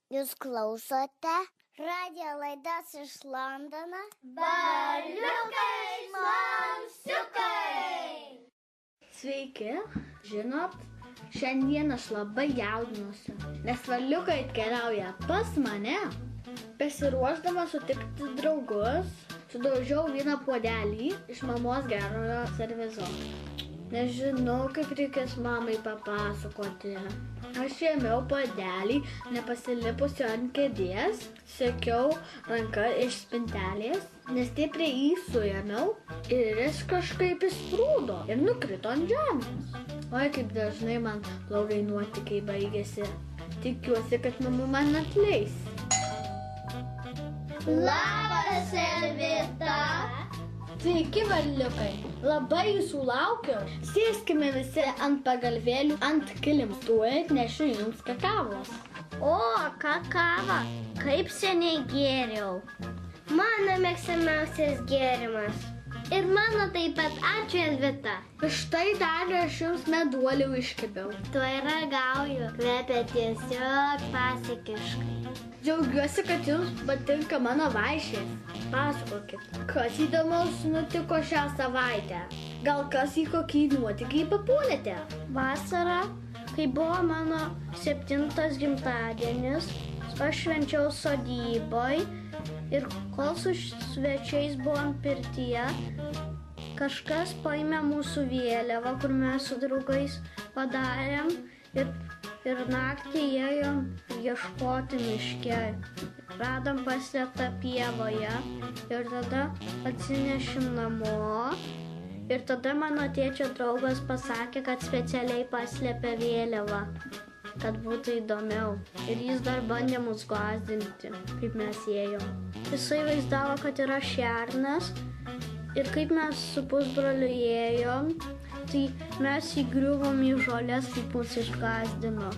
Jūs klausote radijo laidas iš Londono. Baliukai smalsiukai! Sveiki, žinot, šiandien aš labai jaudinuosi, nes valiukai atkeliauja pas mane. Besiruošdama sutikti draugus, sudaužiau vieną puodelį iš mamos gerojo servizo. Nežinau, kaip reikės mamai papasakoti. Aš ėmiau puodelį, nepasilipusi ant kėdės, sekiau ranką iš spintelės, nestipriai jį suėmiau ir jis kažkaip įsprūdo ir nukrito ant žemės. Oi, kaip dažnai man blogai nuotykiai baigėsi. Tikiuosi, kad mama man atleis. Labas, Elvita! Sveiki, varliukai! Labai jūsų laukiu. Sėskime visi ant pagalvėlių, ant kilimų. Tuoj atnešiu jums kakavos. O, kakava! Kaip seniai gėriau. Mano mėgstamiausias gėrimas. Ir mano taip pat, ačiū, Elvita. Štai dar aš jums meduolių iškepiau. Tuoj ragauju, kvepia tiesiog pasakiškai. Džiaugiuosi, kad jums patinka mano vaišės. Pasakokit, kas įdomaus nutiko šią savaitę? Gal kas į kokį nuotykį papuolėte? Vasarą, kai buvo mano 7. gimtadienis, aš švenčiau sodyboj ir kol su svečiais buvom pirtyje, kažkas paėmė mūsų vėliavą, kur mes su draugais padarėm ir naktį ėjom ieškoti miške. Radom paslėptą pievoje ir tada atsinešim namo. Ir tada mano tėčio draugas pasakė, kad specialiai paslėpė vėliavą, kad būtų įdomiau. Ir jis dar bandė mus gąsdinti, kaip mes ėjom. Jisai vaizdavo, kad yra šernas ir kaip mes su pusbroliu ėjom, tai mes įgriuvom į žolės, kaip mus išgąsdino.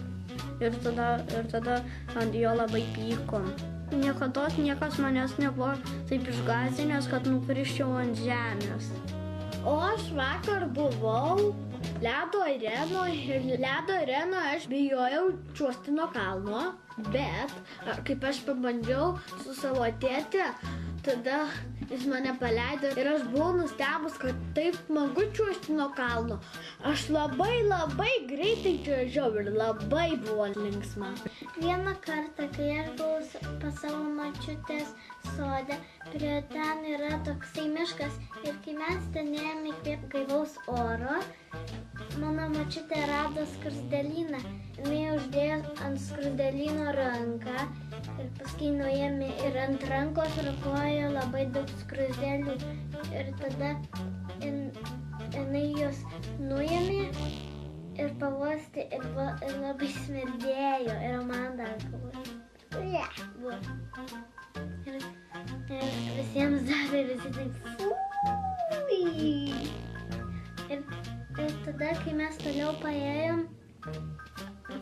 Ir tada ant jo labai pykom. Niekados niekas manęs nebuvo taip išgąsdinęs, kad nukrisčiau ant žemės. O aš vakar buvau ledo arenoje ir ledo arenoje aš bijojau čiuožti nuo kalno, bet kaip aš pabandžiau su savo tėte, tada jis mane paleido ir aš buvau nustebus, kad taip smagu čiuožti nuo kalno. Aš labai greitai čiuožiau ir labai buvo linksma. Vieną kartą, kai aš buvau pas savo močiutės sode, prie ten yra toksai miškas ir kai mes ten ėjome įkvėpti gaivaus oro, mano močiutė rado skruzdėlyną. Jinai uždėjo ant skruzdėlyno ranką ir paskui nuėmė ir ant rankos rakojo labai daug skruzdėlių. Ir tada jinai jos nuėmė ir pavostė ir labai smirdėjo. Ir man dar buvo. Ir visiems davė ir visi taip fui. Ir tada, kai mes toliau paėjom,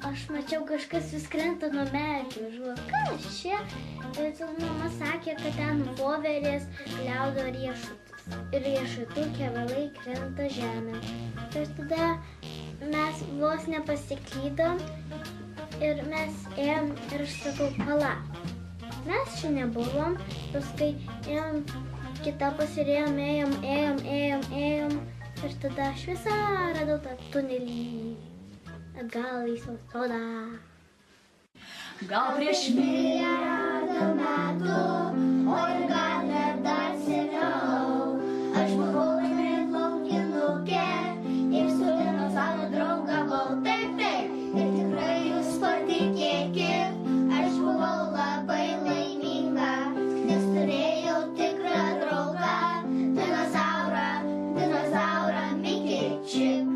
aš mačiau, kažkas vis krenta nuo medžių. Aš galvoju, kas čia? Ir tada mama sakė, kad ten voverės gliaudo riešutus. Ir riešutų kevalai krenta žemė. Ir tada mes vos nepasiklydom ir mes ėjom ir aš sakau, pala. Mes čia nebuvom, paskui ėjom kitą pasirėjom, ėjom. Ir tada aš visą radau tą tunelį atgal į savo sodą. Gal prieš milijardą metų, o ir gal net dar seniau, aš buvau laimėt laukinukė ir su dinozauru draugavau. Taip, ir tikrai jūs patikėkit, aš buvau labai laiminga, nes turėjau tikrą draugą, dinozaurą Mickey Chip.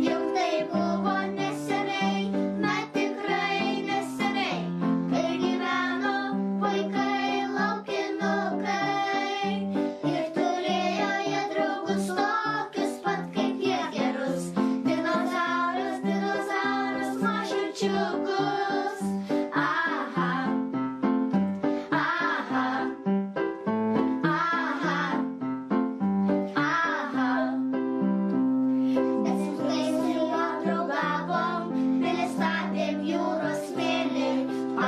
Juk tai buvo neseniai, bet tikrai neseniai, kai gyveno vaikai laukinukai.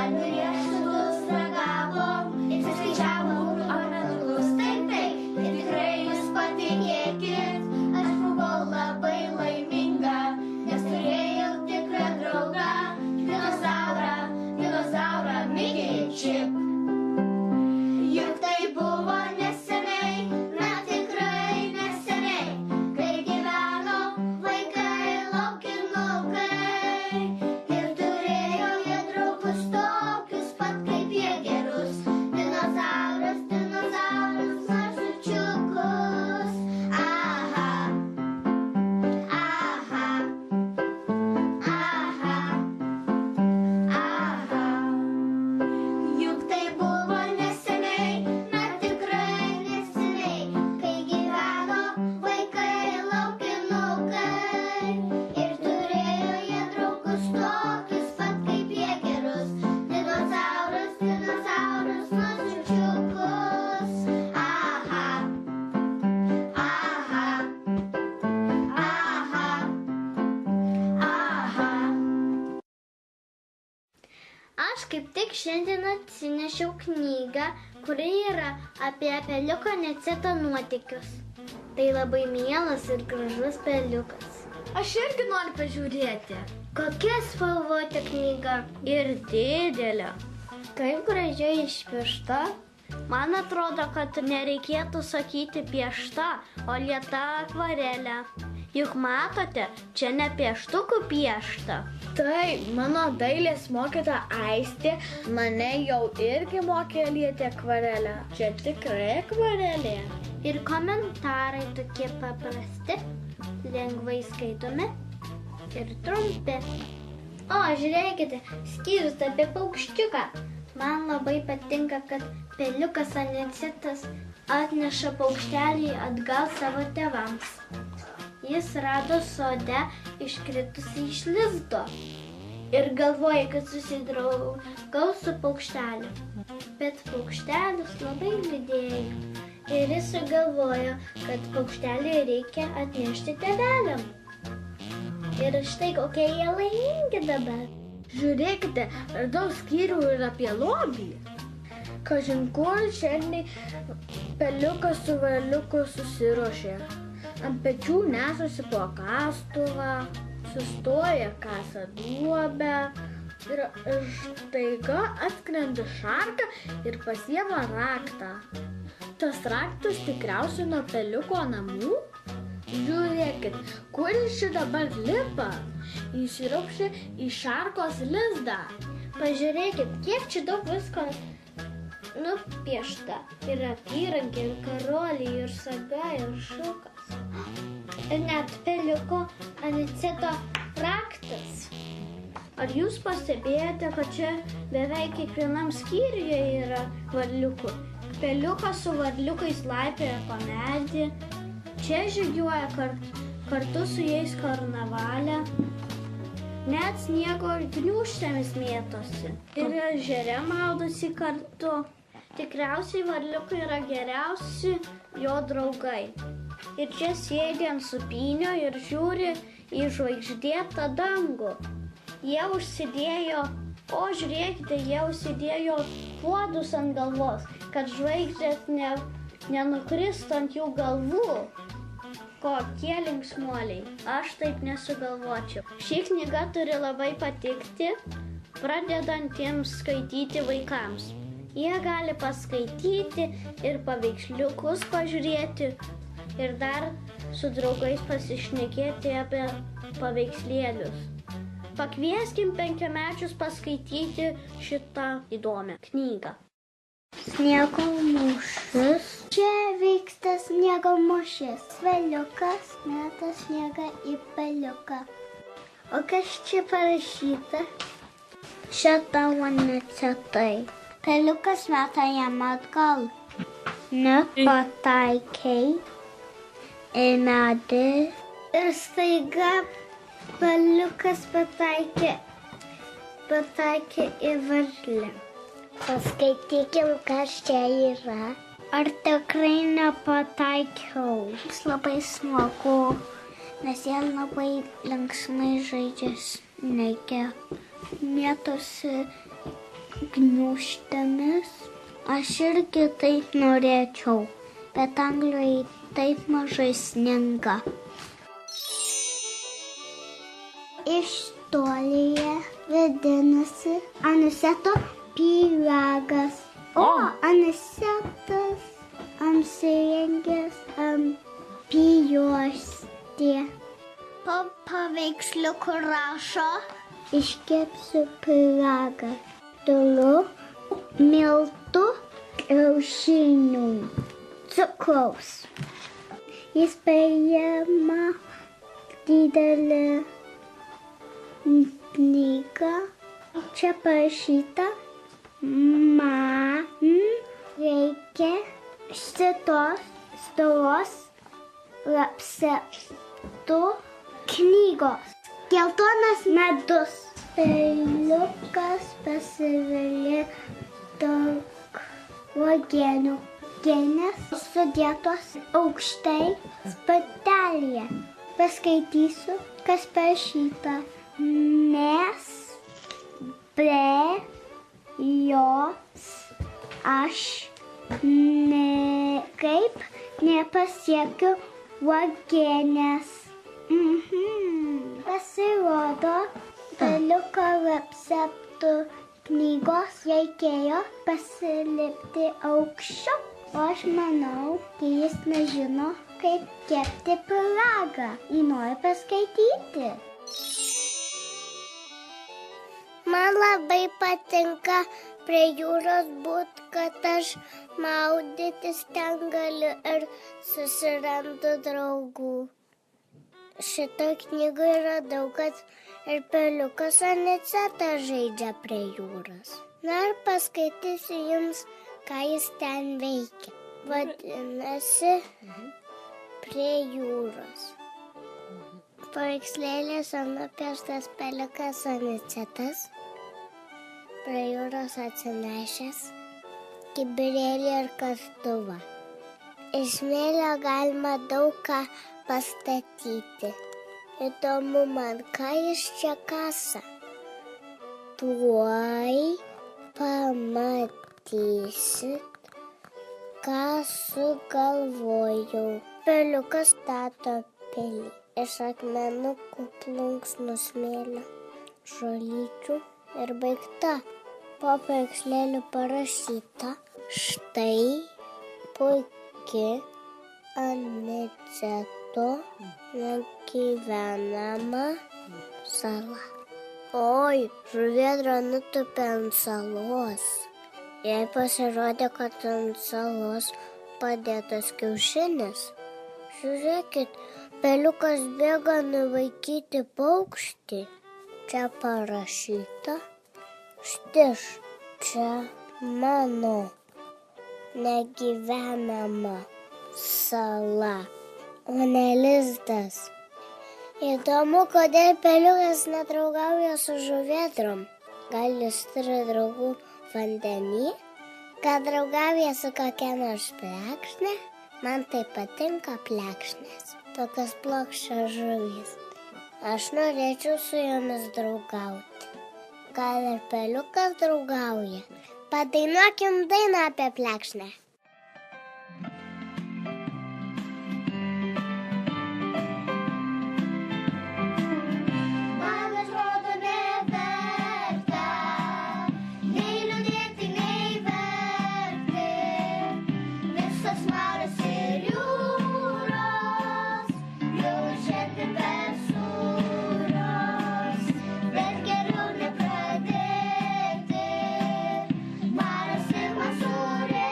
duonių riešutus ragavom, ir suskaičiavom akmenukus. Taip, ir tikrai jūs patikėkit, aš buvau labai laiminga, nes turėjau tikrą draugą, dinozaurą Mikį Čip. Juk tai buvo neseniai, na tikrai neseniai, kai gyveno vaikai laukinukai. Ir turėjo jie draugus tokius pat kaip jie gerus, dinozauras, mažučiukus. Aha, aha, aha, aha. Juk tai buvo neseniai, na tikrai neseniai, kai gyveno vaikai laukinukai. Ir turėjo jie draugus tokius pat kaip jie gerus, dinozauras, mažučiukus. Aha, aha, aha, aha. Aš kaip tik šiandien atsinešiau knygą, kuri yra apie peliuko Aniceto nuotykius. Tai labai mielas ir gražus peliukas. Aš irgi noriu pažiūrėti. Kokia spalvota knyga ir didelė. Kaip gražiai išpiešta. Man atrodo, kad nereikėtų sakyti piešta, o lieta akvarelė. Juk matote, čia ne pieštukų piešta. Taip, mano dailės mokytoja Aistė mane jau irgi mokė lieti akvarelę. Čia tikrai akvarelė. Ir komentarai tokie paprasti, lengvai skaitomi ir trumpi. O, žiūrėkite, skyrius apie paukščiuką. Man labai patinka, kad peliukas Anicetas atneša paukštelį atgal savo tėvams. Jis rado sode iškritusi iš lizdo ir galvoja, kad susidraugaus su paukšteliu. Bet paukštelis labai liūdėjo ir jis sugalvojo, kad paukštelį reikia atnešti tėveliam. Ir štai kokie jie laimingi dabar. Žiūrėkite, radau skyrių ir apie lobį. Kažin kur šiandien peliukas su varliuku susiruošė. Ant pečių nesusi po kastuvą, sustoja kasa duobę ir staiga atskrenda šarka ir pasiema raktą. Tas raktas tikriausiai nuo peliuko namų? Žiūrėkit, kur jis čia dabar lipa? Įsiraukšė į šarkos lizdą. Pažiūrėkit, kiek čia daug visko nupiešta. Ir apyrankė, ir karoliai, ir saga, ir šukas. Ir net peliuko Aniceto raktas. Ar jūs pastebėjote, kad čia beveik kiekvienam skyriuje yra varliukų? Peliukas su varliukais laipioja po medį. Čia žygiuoja kartu su jais karnavalę. Net sniego gniūžtėmis mėtosi. Ir ežere maudosi kartu. Tikriausiai varliukai yra geriausi jo draugai. Ir čia sėdi ant supynio ir žiūri į žvaigždėtą dangų. Jie užsidėjo puodus ant galvos, kad žvaigždės nenukristų ant jų galvų. Kokie linksmuoliai, aš taip nesugalvočiau. Ši knyga turi labai patikti pradedantiems skaityti vaikams. Jie gali paskaityti ir paveiksliukus pažiūrėti ir dar su draugais pasišnekėti apie paveikslėlius. Pakvieskim 5-mečius paskaityti šitą įdomią knygą. Sniego mūšis. Čia vyksta sniego mūšis. Peliukas meta sniegą į peliuką. O kas čia parašyta? Šitą Anicetai. Peliukas meta jam atgal. Nepataikei į medį. Ir staiga peliukas pataikė į varlę. Paskaitykim, kas čia yra. Ar tikrai nepataikiau? Jis labai smagu, nes jie labai linksmai žaidžia snege. Mėtosi gniūžtėmis. Aš irgi taip norėčiau, bet Anglijoje taip mažai sninga. Istorija vadinasi Aniceto pyragas. O Anicetas apsirengęs pijuostė. Po paveiksliuku rašo: iškepsiu pyragą. Turiu miltų, kiaušinių, cukraus. Jis paima didelį knygą. Čia parašyta: man reikia šitos storos receptų knygos. Geltonas medus. Peiliukas pasivelė daug uogienių. Uogienės sudėtos aukštai spatelėje. Paskaitysiu, kas parašyta. Nes be jos aš kaip nepasiekiu uogienės. Pasirodo, peiliuko receptų knygos reikėjo pasilipti aukščiau. O aš manau, kai jis nežino, kaip kepti pyragą. Jį nori paskaityti. Man labai patinka prie jūros būt, kad aš maudytis ten galiu ir susirandu draugų. Šitoj knygoje radau, kad ir peiliukas Anicetas žaidžia prie jūros. Na ir paskaitysiu jums, ką jis ten veikia. Vadinasi, prie jūros. Paveikslėlėse nupieštas peiliukas Anicetas, prie jūros atsinešęs kibirėlį ir kastuvą. Iš smėlio galima daug ką pastatyti. Įdomu man, ką jis čia kasa. Tuoj pamatysit, ką sugalvojau. Peiliukas stato pilį. Iš akmenukų, plunksnų, smėlio, žolyčių ir baigta. Po paveikslėliu parašyta: štai puiki Aniceto negyvenama sala. Oi, žuvėdra nutūpė ant salos. Jai pasirodė, kad ant salos padėtas kiaušinis. Žiūrėkit, peiliukas bėga nuvaikyti paukštį. Čia parašyta: štiš, čia mano negyvenama sala, o ne lizdas. Įdomu, kodėl peiliukas nedraugauja su žuvėdrom. Gal jis turi draugų vandenį? Gal draugauja su kokia nors plekšne? Man tai patinka plekšnės, tokios plokščios žuvys. Aš norėčiau su jomis draugauti. Gal ir peiliukas draugauja? Padainuokim dainą apie plekšnę. Maras ir man surė.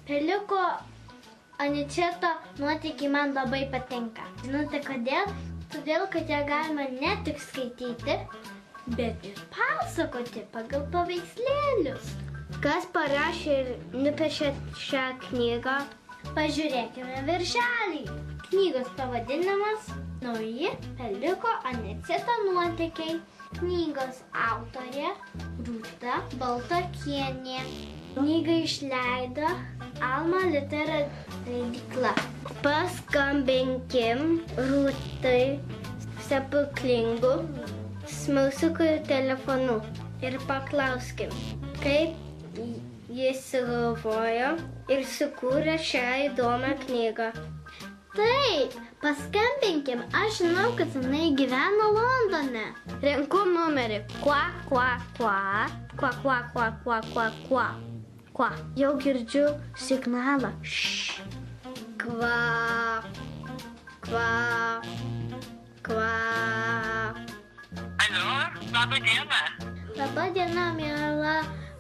Peliuko Aniceto nuotykiai man labai patinka. Žinote kodėl? Todėl, kad ją galima ne tik skaityti, bet ir pasakoti pagal paveikslėlius. Kas parašė ir nupiešė šią knygą? Pažiūrėkime viršelį. Knygos pavadinimas Nauji Peliuko Aniceto nuotykiai. Knygos autorė Rūta Baltokienė. Knygą išleido Alma Litera leidykla. Paskambinkim Rūtai stebuklingų smalsukų telefonu ir paklauskim, kaip jis sugalvojo ir sukūrė šią įdomią knygą. Taip, paskambinkim, aš žinau, kad jinai gyvena Londone. Renku numerį. Kva, kva, kva, kva, kva, kva, kva, kva, kva, kva. Jau girdžiu signalą. Šš. Kva, kva, kva. Alio, labą dieną. Labą dieną, miela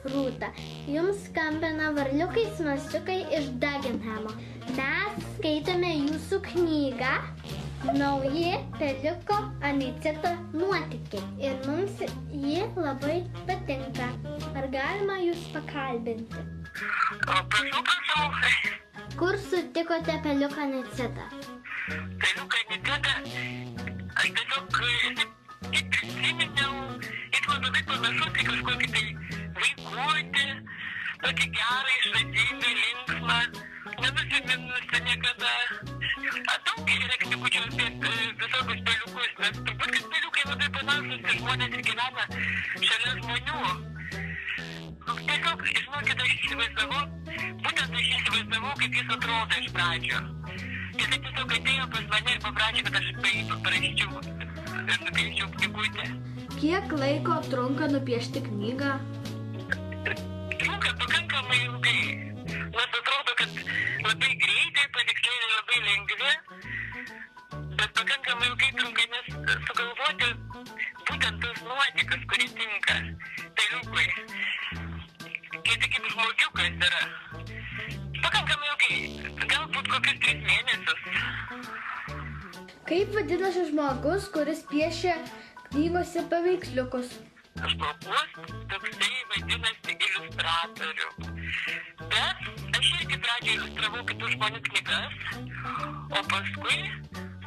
Rūta. Jums skambina varliukai smalsiukai iš Dagenhamo. Mes skaitome jūsų knygą Nauji Peliuko Aniceto nuotykiai. Ir mums ji labai patinka. Ar galima jūs pakalbinti? Prašau. Kur sutikote Peliuką Anicetą? Peliuką Anicetą, aš tiesiog prisiminiau, jis man labai panašus į kažkokį tai vaikutį, tokį gerą, išradingą, linksmą, nenusiminusi niekada. Daug yra knygučių apie visokius peliukus, nes turbūt, kad peliukai labai panašus ir žmonės gyvena šalia žmonių. Tiesiog, žinokit, aš įsivaizdavau, kaip jis atrodo iš pradžio. Jis tiesiog atėjo pas mane ir paprašė, kad aš parašyčiau ir nupieščiau knygutę. Kiek laiko trunka nupiešti knygą? Trunka pakankamai ilgai. Nors atrodo, kad labai greitai, paveikslėliai labai lengvi, bet pakankamai ilgai trunka, nes sugalvoti būtent tos nuotykius, kurie tinka peliukui. Kiti kaip žmogiukas yra. Pakankamai ilgai, galbūt kokius 3 mėnesius. Kaip vadinasi žmogus, kuris piešia knygose paveiksliukus? Žmogus toksai vadinasi iliustratorių. Bet aš irgi pradžiai iliustravau kitų žmonių knygas, o paskui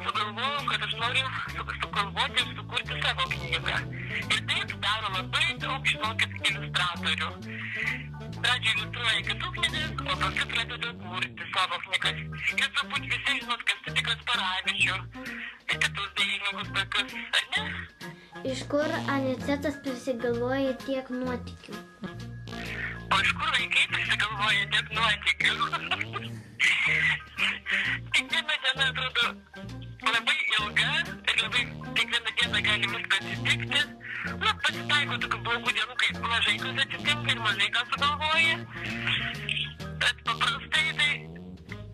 sugalvojau, kad aš noriu sugalvoti ir sukurti savo knygą. Ir taip daro labai daug, žinokit, iliustratorių. Pradžiai iliustruoja kitų knygas, o paskui pradeda kurti savo knygas. Ir turbūt visi žinot, Kęstutį Kasparavičių ir kitus dailininkus tokius, ar ne? Iš kur Anicetas prisigalvoja tiek nuotykių? O iš kur vaikai prisigalvoja tiek nuotykių? Kiekviena diena atrodo labai ilga ir labai kiekvieną dieną gali viską atsitikti. Pasitaiko tokių blogų dienų, kai mažai kas atsitinka ir mažai ką sugalvoja. Bet paprastai tai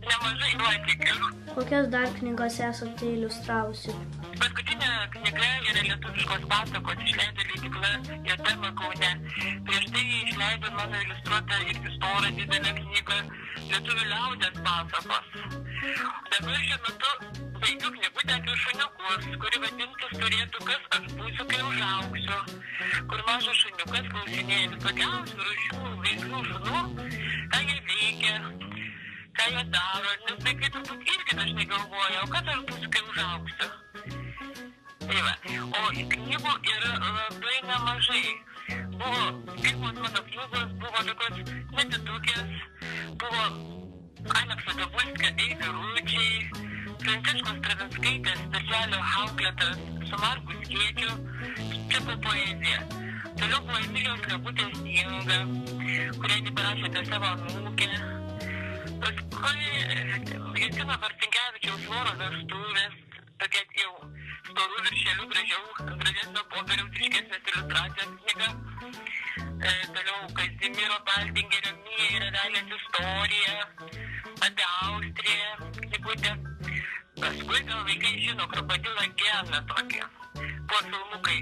nemažai nuotykių. Kokias dar knygos esate iliustravusi? Paskutinė knyga yra lietuviškos pasakos, išleido leidykla Jotema Kaune. Prieš tai išleido mano iliustruotą irgi storą didelę knygą Lietuvių liaudies pasakos. Dabar šiuo metu baigiu knygutę apie šuniukus, kuri vadintis turėtų Kas aš būsiu, kai užaugsiu, kur mažas šuniukas klausinėja visokiausių rūšių veislių šunų, ką jie veikia, ką jie daro, nes vaikai turbūt irgi dažnai galvoja, o kas aš būsiu, kai užaugsiu. Tai va, o knygų yra labai nemažai. Buvo pirmos mano knygos, buvo tokios neditukės, buvo Alekso Dabulskio Eiti rūdžiai, Franciškos Stravinskaitės Darželio auklėtas su Marku Skėčiu, čia buvo poezija. Toliau buvo Emilijos Knaputės Sninga, kurią ji parašė apie savo anūkę. Paskui Justino Marcinkevičiaus Voro vestuvės, tokia jau storų viršelių gražesnio popieriaus ryškesnės iliustracijos knyga. Toliau Kazimiero Baltingerio Mija ir Avelės istorija, apie Austriją knygutę. Paskui gal vaikai žino Krokodilą Geną tokį. Buvo filmukai,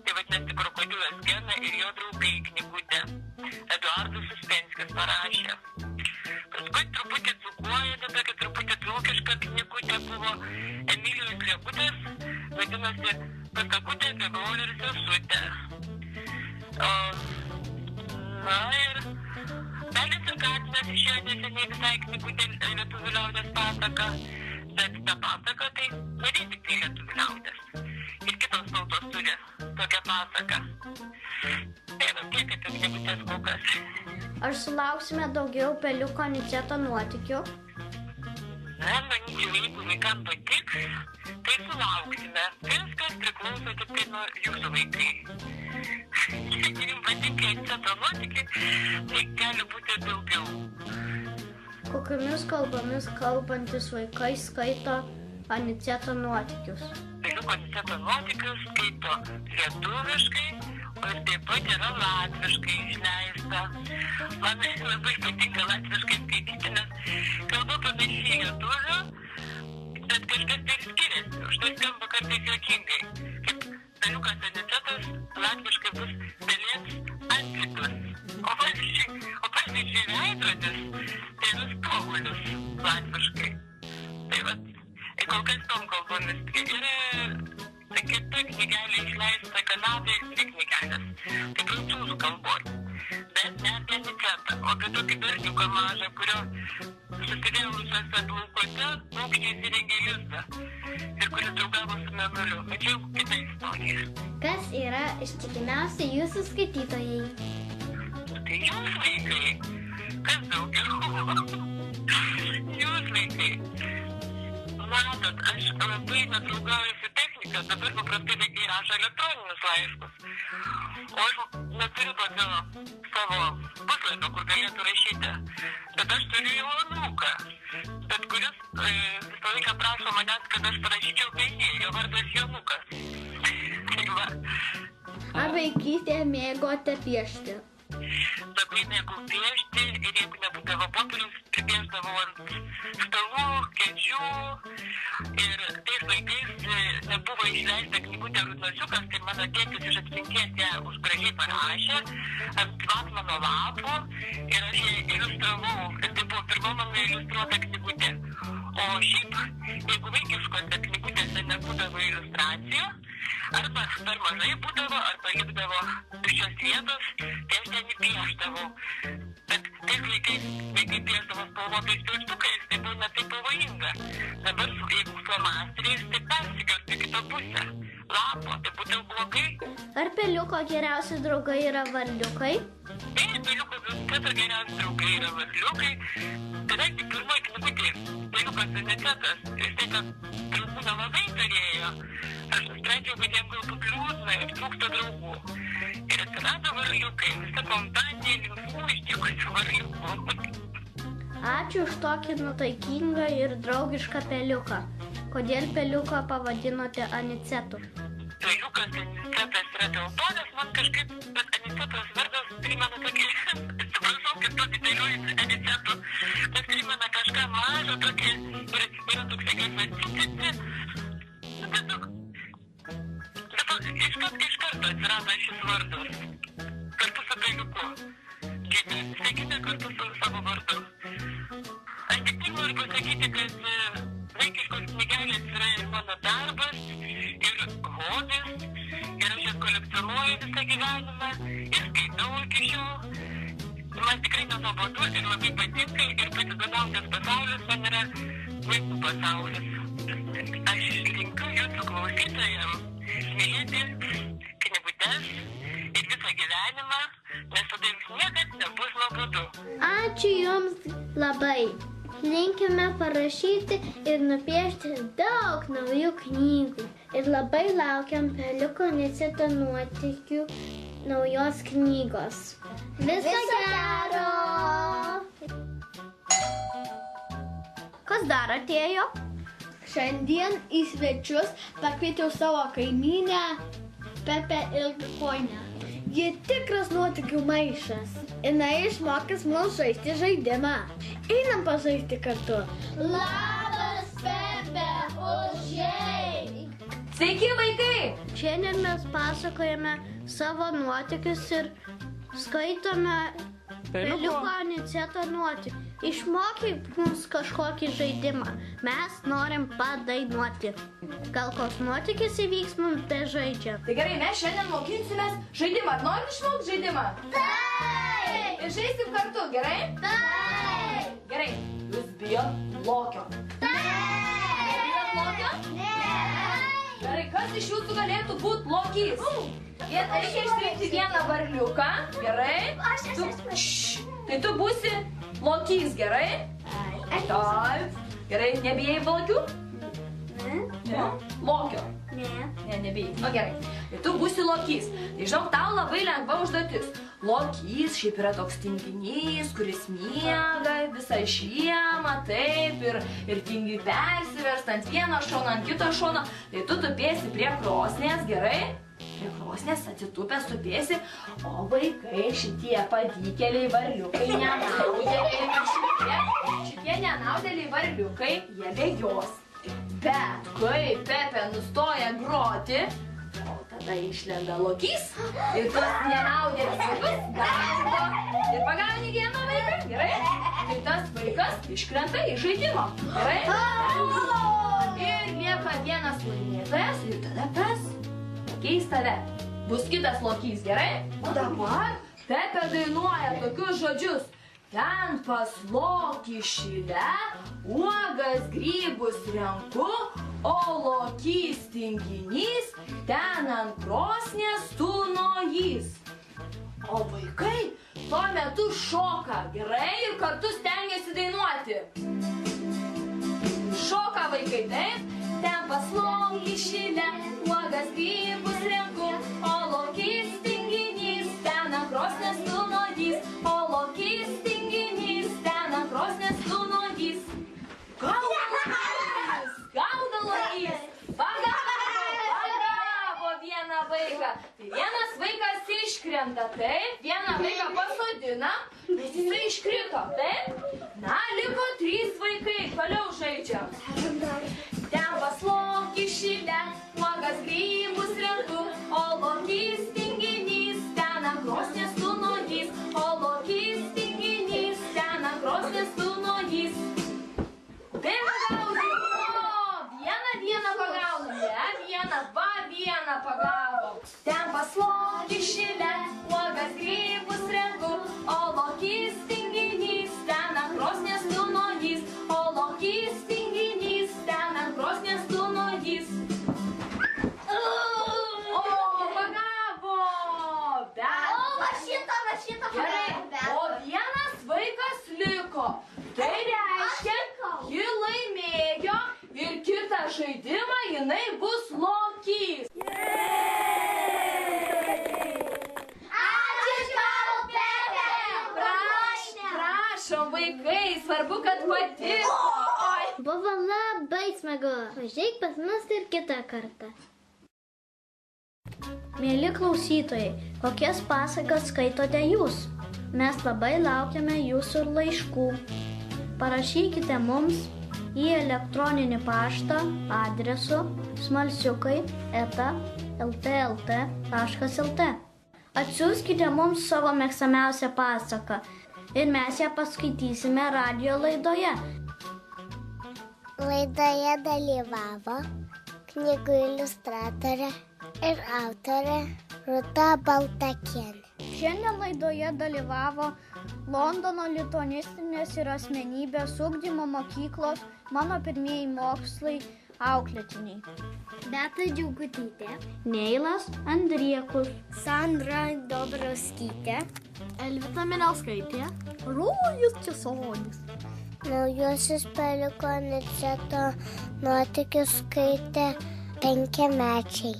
tai vadinasi Krokodilas Gena ir jo draugai knygutę. Eduardas Uspenskis parašė. Paskui buvo Emilijos Grebutės, vadinasi, Pasakutė apie brolį ir sesutę. Na ir Belis ir Katinas išėjo neseniai visai knygutė lietuvių liaudės pasaka, bet ta pasaka tai ne vien tik tai lietuvių liaudės. Ir kitos tautos turi tokią pasaką. Tai va tiek apie knygutės kol kas. Ar sulauksime daugiau Peliuko Aniceto nuotykių? Na, manyčiau, jeigu vaikams patiks, tai sulauksime. Viskas priklauso tik tai nuo jūsų vaikai. Jeigu jums patinka Aniceto nuotykiai, tai gali būti daugiau. Kokiomis kalbomis kalbantis vaikai skaito Aniceto nuotykius? Peliuko Aniceto nuotykius skaito lietuviškai, o ir taip pat yra latviškai išleista. Man labai patinka latviškai skaityti, nes kalba panašiai lietuvių, bet kažkas tai skiriasi. Už tai skamba kartais juokingai. Kaip Peliukas Anicetas latviškai bus pelės antkitas. O pavyzdžiui veidrodis tai yra stogulius latviškai. Tai vat, kol kas tom kalbomis. Yra kita knygelė išleista Kanadai, dvi knygelės. Tai prancūzų kalbos. Bet ne apie Anicetą, o apie tokį berniuką mažą, kurio susivėlusiuose laukose paukščiai įsirengė lizdą ir kuris draugavo su mėnuliu. Bet čia jau kita istorija. Kas yra ištikimiausi jūsų skaitytojai? Tai jūs vaikai. Kas daugiau? Jūs vaikai. Matot, aš labai nedraugauju su technika, dabar paprastai vaikai rašo elektroninius laiškus. O aš neturiu tokio savo puslapio, kur galėtų rašyti. Bet aš turiu jau anūką, bet kuris visą laiką prašo manęs, kad aš parašyčiau apie jį, jo vardas Jonukas. Tai va. Ar vaikystėje mėgote piešti? Labai mėgau piešti ir jeigu nebūdavo popieriaus, pripiešdavau ant stalų, kėdžių. Ir tais laikais nebuvo išleista knygutė Rudnosiukas, tai mano tėtis iš atminties ją užgražiai parašė ant vatmano lapų ir aš ją iliustravau. Ir tai buvo pirma mano iliustruota knygutė. O šiaip, jeigu vaikiškose knygutėse nebūdavo iliustracijų, arba per mažai būdavo, arba likdavo tuščios vietos, tai aš ten įpieštavau. Bet tais laikais vaikai piešdavo spalvotais pieštukais, tai buvo ne taip pavojinga. Dabar, jeigu flomasteriais, tai persikelti į kitą pusę lapo, tai būtų blogai. Ar Peliuko geriausi draugai yra varliukai? Peliuko viskas geriausi draugai yra varliukai. Kadangi pirmoji knygutė Peliukas Anicetas, jisai ten draugų nelabai turėjo. Aš nusprendžiau, kad jam galbūt liūdna ir trūksta draugų. Ir atsirado varliukai, visa kompanija linksmų ištikusių varliukų. Ačiū už tokį nuotaikingą ir draugišką Peliuką. Kodėl Peliuką pavadinote Anicetu? Peliukas Anicetas yra dėl to, nes man kažkaip, bet Anicetas vardas primena tokį, atsiprašau, kitų didelių Anicetų, bet primena kažką mažo tokį ir yra toksai kaip atsititi. Iš karto atsirado šis vardas, kartu su Peliuku. Jisai gimė kartu su savo vardu. Aš tik noriu pasakyti, kad vaikiškos knygelės yra ir mano darbas, ir hobis, ir aš jas kolekcionuoju visą gyvenimą, ir skaitau iki šiol. Man tikrai nenuobodu ir labai patinka, ir pats įdomiausias pasaulis man yra vaikų pasaulis. Aš linkiu jūsų klausytojams mylėti knygutes ir visą gyvenimą, nes tada jums niekad nebus nuobodu. Ačiū Jums labai. Linkime parašyti ir nupiešti daug naujų knygų. Ir labai laukiam Peliuko Aniceto nuotykių naujos knygos. Viso gero! Kas dar atėjo? Šiandien į svečius pakviečiau savo kaimynę Pepę Ilgakojnę. Ji tikras nuotykių maišas. Jinai išmokys mums žaisti žaidimą. Einam pažaisti kartu. Labas, Pepe, užeik! Sveiki, vaikai! Šiandien mes pasakojame savo nuotykius ir skaitome Peliuko Aniceto nuotykius. išmokyk mums kažkokį žaidimą. Mes norim padainuoti. Gal koks nuotykis įvyks mums bežaidžiant? Tai gerai, mes šiandien mokinsimės žaidimą. Ar norit išmokti žaidimą? Taip! Ir žaisim kartu, gerai? Taip! Gerai, jūs bijot lokio. Taip! Bijot lokio? Ne! Gerai, kas iš jūsų galėtų būti lokys? Reikia ištrinkti vieną varliuką, gerai? Tai tu būsi lokys, gerai? Taip. Gerai, nebijai lokių? Ne. Lokio? Ne, nebijai. O gerai. Tai tu būsi lokys. Tai žinok, tau labai lengva užduotis. Lokys šiaip yra toks tinginys, kuris miega visą žiemą, taip, ir tingi persiverst ant vieno šono, ant kito šono. Tai tu tupėsi prie krosnės, gerai? Prie krosnės atsitupęs tupėsi, o vaikai šitie padykėliai varliukai, šitie nenaudėliai varliukai, jie bėgios. Bet kai Pepė nustoja groti, o tada išlenda lokys ir tas nenaudėlis vaikus gaudo ir pagauni vieną vaiką, gerai? Tai tas vaikas iškrenta iš žaidimo, gerai? Ir lieka vienas laimėtojas ir tada tas keis tave. Bus kitas lokys, gerai? O dabar Pepė dainuoja tokius žodžius. Ten pas lokį šile, uogas grybus renku, o lokys tinginys ten ant krosnės tūnojys. O vaikai tuo metu šoka, gerai, ir kartu stengiasi dainuoti. Šoka vaikai, taip? Ten pas lokį šile, uogas grybus renku, o lokys tinginys ten ant krosnės tūnojys, o lokys tinginys ten ant krosnės tūnojys. Gaudo lokys, pagavo vieną vaiką. Tai vienas vaikas iškrenta, taip, vieną vaiką pasodina, bet jisai iškrito, taip? Na, liko 3 vaikai, toliau žaidžiam. Ten pas lokį šile, uogas grybus renku, o lokys tinginys ten ant krosnės tūnojys, o lokys tinginys ten ant krosnės tūnojys. Bėga gaudyti, vieną pagaunu, vieną pagavo. Ten pas lokį šile, uogas grybus renku, o lokys tinginys ten ant krosnės tūnojys, o lokys tinginys ten ant krosnės tūnojys. O, pagavo! Gerai, o vienas vaikas liko. Tai reiškia, ji laimėjo ir kitą žaidimą jinai bus lokys. Ačiū tau, Pepė! Prašom, vaikai, svarbu, kad patiko. Buvo labai smagu. Važiuok pas mus ir kitą kartą. Mėly klausytojai, kokias pasakas skaitote jūs? Mes labai laukiame jūsų laiškų. Parašykite mums į elektroninį paštą adresu smalsiukai@ltlt.lt. Atsiųskite mums savo mėgstamiausią pasaką ir mes ją paskaitysime radijo laidoje. Laidoje dalyvavo knygų iliustratorė ir autorė Rūta Baltakienė. Šiandien laidoje dalyvavo Londono lituanistinės ir asmenybės ugdymo mokyklos Mano pirmieji mokslai auklėtiniai. Beata Džiaugutytė, Neilas Andriekus, Sandra Dobrauskytė, Elvita Minelskaitė, Rojus Česonis. Naujuosius Peliko Aniceto nuotykius skaitė 5-mečiai.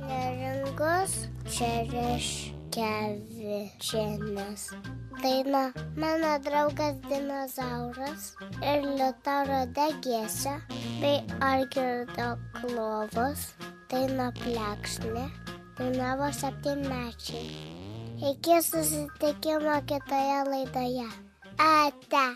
Neringos Čereškevičienės. Daina Mano draugas dinozauras ir Liutauro Degėsio bei Algirdo Klovos. Daina Plekšnė dainavo 7-mečiai. Iki susitikimo kitoje laidoje. Ate.